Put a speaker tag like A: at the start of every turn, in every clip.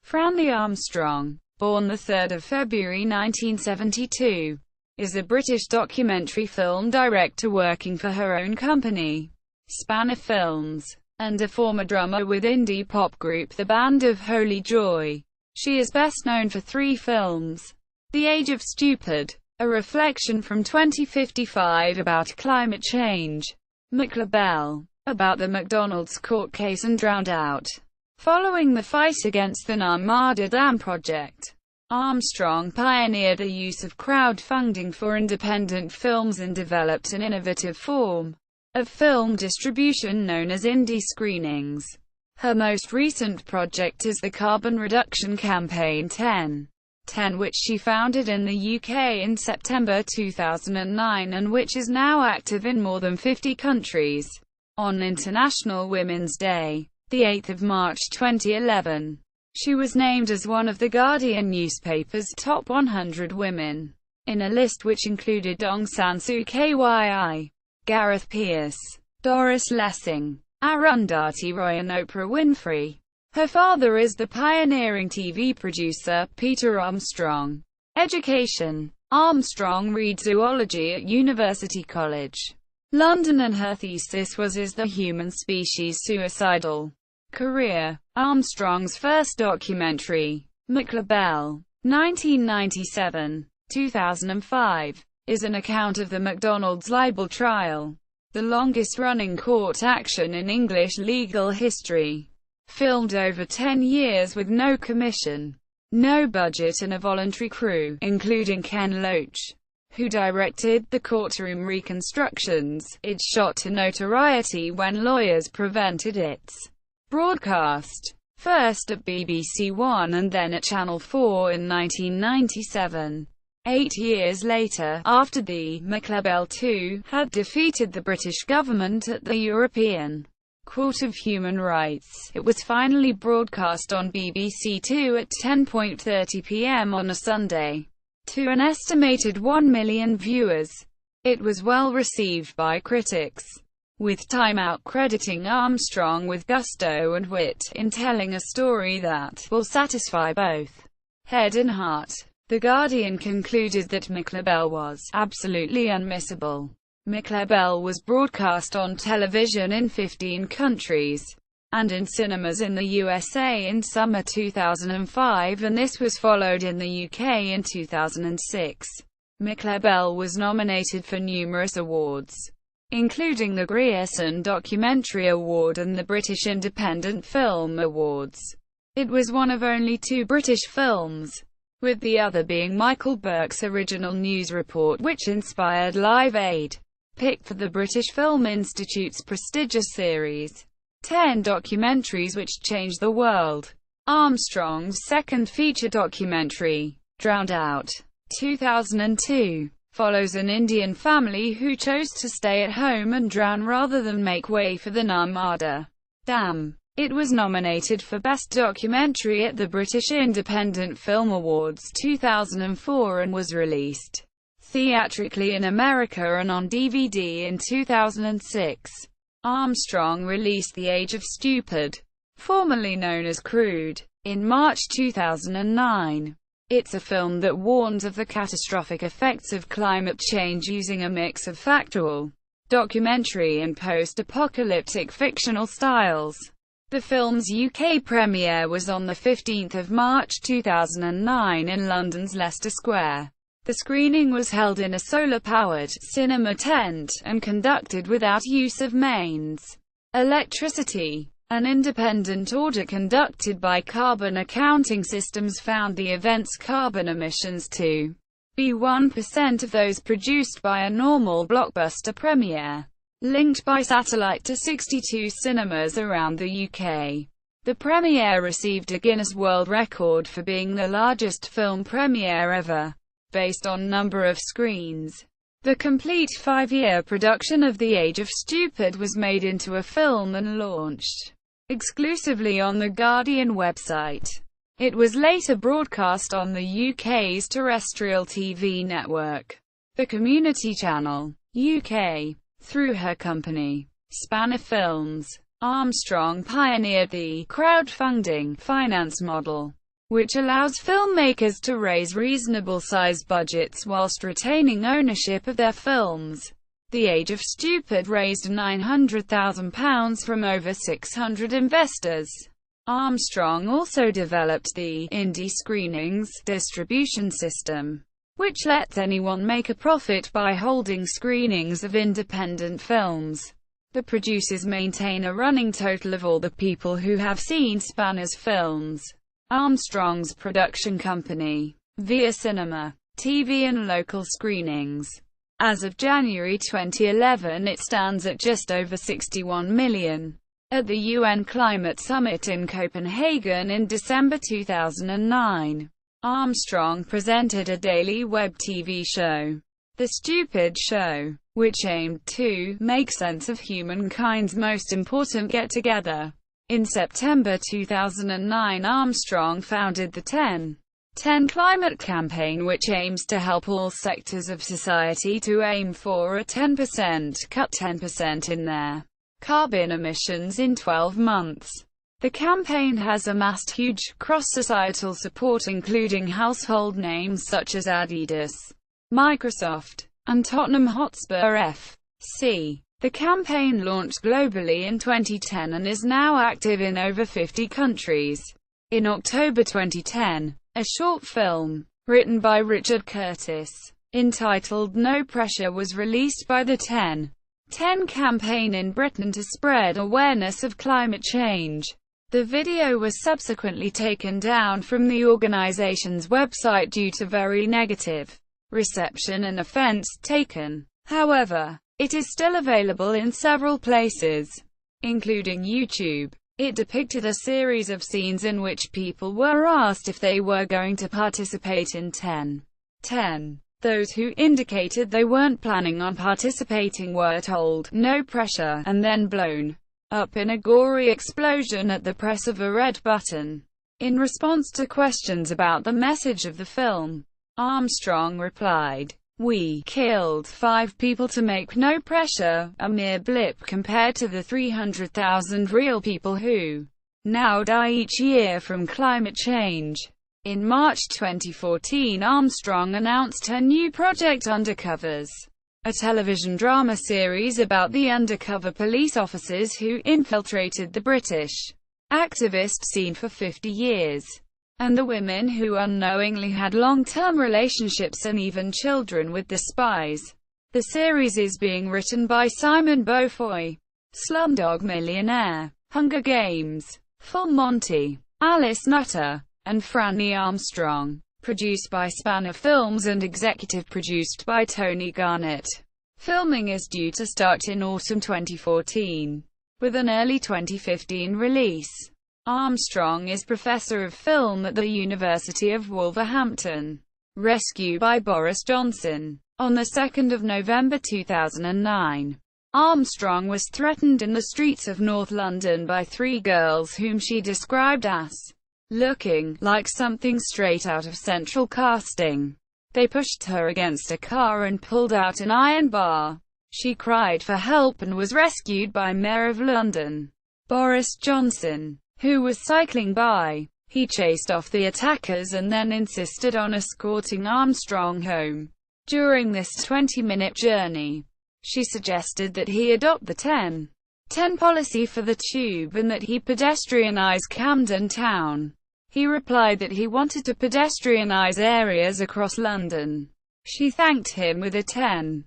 A: Franny Armstrong, born 3 February 1972, is a British documentary film director working for her own company, Spanner Films, and a former drummer with indie pop group The Band of Holy Joy. She is best known for 3 films: The Age of Stupid, a reflection from 2055 about climate change; McLibel, about the McDonald's court case; and Drowned Out, following the fight against the Narmada Dam Project. Armstrong pioneered the use of crowdfunding for independent films and developed an innovative form of film distribution known as indie screenings. Her most recent project is the Carbon Reduction Campaign 10, which she founded in the UK in September 2009 and which is now active in more than 50 countries. On International Women's Day, the 8th of March 2011, she was named as one of The Guardian newspaper's top 100 women, in a list which included Aung San Suu Kyi, Gareth Pierce, Doris Lessing, Arundhati Roy and Oprah Winfrey. Her father is the pioneering TV producer, Peter Armstrong. Education: Armstrong read zoology at University College London and her thesis was Is the Human Species Suicidal? Career: Armstrong's first documentary, McLibel, 1997-2005, is an account of the McDonald's libel trial, the longest-running court action in English legal history. Filmed over 10 years with no commission, no budget and a voluntary crew, including Ken Loach, who directed the courtroom reconstructions, it shot to notoriety when lawyers prevented its broadcast, first at BBC One and then at Channel 4 in 1997. 8 years later, after the McLibel II had defeated the British government at the European Court of Human Rights, it was finally broadcast on BBC Two at 10:30 p.m. on a Sunday, to an estimated 1 million viewers. It was well received by critics, with Time Out crediting Armstrong with gusto and wit in telling a story that will satisfy both head and heart. The Guardian concluded that McLibel was absolutely unmissable. McLibel was broadcast on television in 15 countries, and in cinemas in the USA in summer 2005, and this was followed in the UK in 2006. McLibel was nominated for numerous awards, including the Grierson Documentary Award and the British Independent Film Awards. It was one of only 2 British films, with the other being Michael Burke's original news report, which inspired Live Aid, picked for the British Film Institute's prestigious series, 10 Documentaries Which Changed the World. Armstrong's second feature documentary, Drowned Out, 2002, follows an Indian family who chose to stay at home and drown rather than make way for the Narmada Dam. It was nominated for Best Documentary at the British Independent Film Awards 2004 and was released theatrically in America and on DVD in 2006. Armstrong released The Age of Stupid, formerly known as Crude, in March 2009. It's a film that warns of the catastrophic effects of climate change using a mix of factual, documentary and post-apocalyptic fictional styles. The film's UK premiere was on 15 March 2009 in London's Leicester Square. The screening was held in a solar-powered cinema tent, and conducted without use of mains electricity. An independent audit conducted by Carbon Accounting Systems found the event's carbon emissions to be 1% of those produced by a normal blockbuster premiere. Linked by satellite to 62 cinemas around the UK, the premiere received a Guinness World Record for being the largest film premiere ever, based on number of screens. The complete 5-year production of The Age of Stupid was made into a film and launched exclusively on the Guardian website. It was later broadcast on the UK's terrestrial TV network, the Community Channel, UK. Through her company, Spanner Films, Armstrong pioneered the crowdfunding finance model. which allows filmmakers to raise reasonable-sized budgets whilst retaining ownership of their films. The Age of Stupid raised £900,000 from over 600 investors. Armstrong also developed the indie screenings distribution system, which lets anyone make a profit by holding screenings of independent films. The producers maintain a running total of all the people who have seen Spanner's films. Armstrong's production company, via cinema, TV and local screenings. As of January 2011, it stands at just over 61 million. At the UN Climate Summit in Copenhagen in December 2009, Armstrong presented a daily web TV show, The Stupid Show, which aimed to make sense of humankind's most important get-together. In September 2009, Armstrong founded the 10 Climate Campaign, which aims to help all sectors of society to aim for a 10% cut 10% in their carbon emissions in 12 months. The campaign has amassed huge cross-societal support, including household names such as Adidas, Microsoft, and Tottenham Hotspur FC. The campaign launched globally in 2010 and is now active in over 50 countries. In October 2010, a short film, written by Richard Curtis, entitled No Pressure was released by the 10 campaign in Britain to spread awareness of climate change. The video was subsequently taken down from the organization's website due to very negative reception and offense taken. However, it is still available in several places, including YouTube. It depicted a series of scenes in which people were asked if they were going to participate in 10. Those who indicated they weren't planning on participating were told, "No pressure," and then blown up in a gory explosion at the press of a red button. In response to questions about the message of the film, Armstrong replied, "We killed 5 people to make No Pressure a mere blip compared to the 300,000 real people who now die each year from climate change." In March 2014, Armstrong announced her new project Undercovers, a television drama series about the undercover police officers who infiltrated the British activist scene for 50 years, and the women who unknowingly had long-term relationships and even children with the spies. The series is being written by Simon Beaufoy, Slumdog Millionaire, Hunger Games, Full Monty, Alice Nutter, and Franny Armstrong. Produced by Spanner Films and executive produced by Tony Garnett. Filming is due to start in autumn 2014, with an early 2015 release. Armstrong is professor of film at the University of Wolverhampton. Rescue by Boris Johnson. On the 2nd of November 2009, Armstrong was threatened in the streets of North London by 3 girls whom she described as looking like something straight out of Central Casting. They pushed her against a car and pulled out an iron bar. She cried for help and was rescued by Mayor of London, Boris Johnson, who was cycling by. He chased off the attackers and then insisted on escorting Armstrong home. During this 20-minute journey, she suggested that he adopt the 10 policy for the tube and that he pedestrianize Camden Town. He replied that he wanted to pedestrianize areas across London. She thanked him with a 10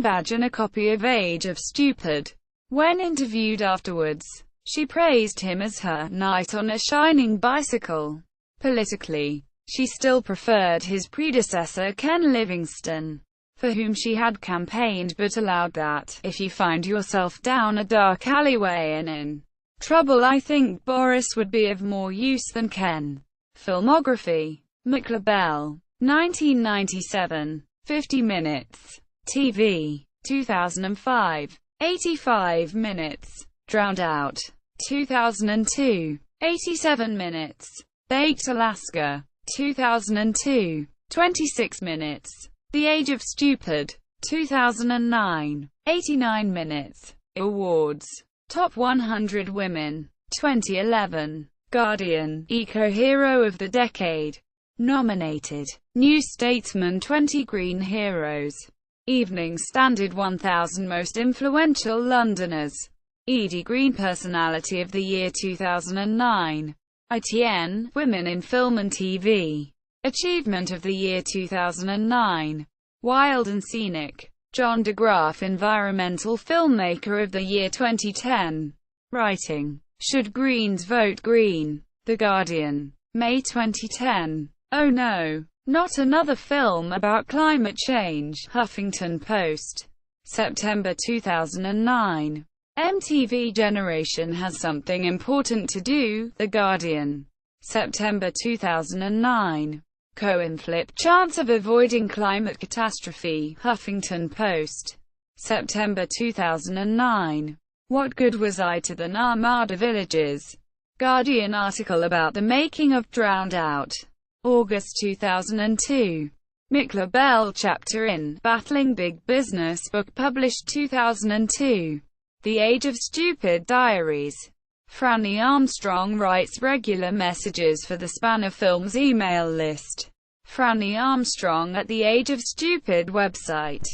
A: badge and a copy of Age of Stupid. When interviewed afterwards, she praised him as her knight on a shining bicycle. Politically, she still preferred his predecessor Ken Livingstone, for whom she had campaigned, but allowed that, if you find yourself down a dark alleyway and in trouble, I think Boris would be of more use than Ken. Filmography: McLibel, 1997, 50 minutes. TV, 2005, 85 minutes. Drowned Out, 2002, 87 minutes. Baked Alaska, 2002, 26 minutes. The Age of Stupid, 2009, 89 minutes. Awards: Top 100 Women, 2011. Guardian, Eco-Hero of the Decade. Nominated. New Statesman 20 Green Heroes. Evening Standard 1000 Most Influential Londoners. Edie Green Personality of the Year 2009. ITN, Women in Film and TV. Achievement of the Year 2009. Wild and Scenic. John de Graaf Environmental Filmmaker of the Year 2010. Writing. Should Greens Vote Green? The Guardian. May 2010. Oh no, not another film about climate change. Huffington Post. September 2009. MTV Generation has something important to do. The Guardian. September 2009. Cohen flip chance of avoiding climate catastrophe. Huffington Post. September 2009. What good was I to the Narmada villages? Guardian article about the making of Drowned Out. August 2002. McLibel chapter in Battling Big Business book published 2002. The Age of Stupid Diaries. Franny Armstrong writes regular messages for the Spanner Films email list. Franny Armstrong at the Age of Stupid website.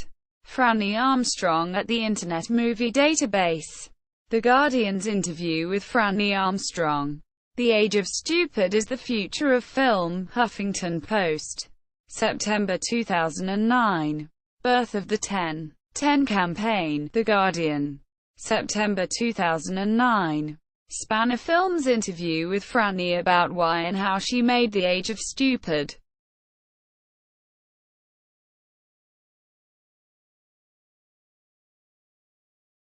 A: Franny Armstrong at the Internet Movie Database. The Guardian's interview with Franny Armstrong. The Age of Stupid is the Future of Film. Huffington Post. September 2009. Birth of the 10-10 Campaign. The Guardian. September 2009. Spanner Films interview with Franny about why and how she made The Age of Stupid.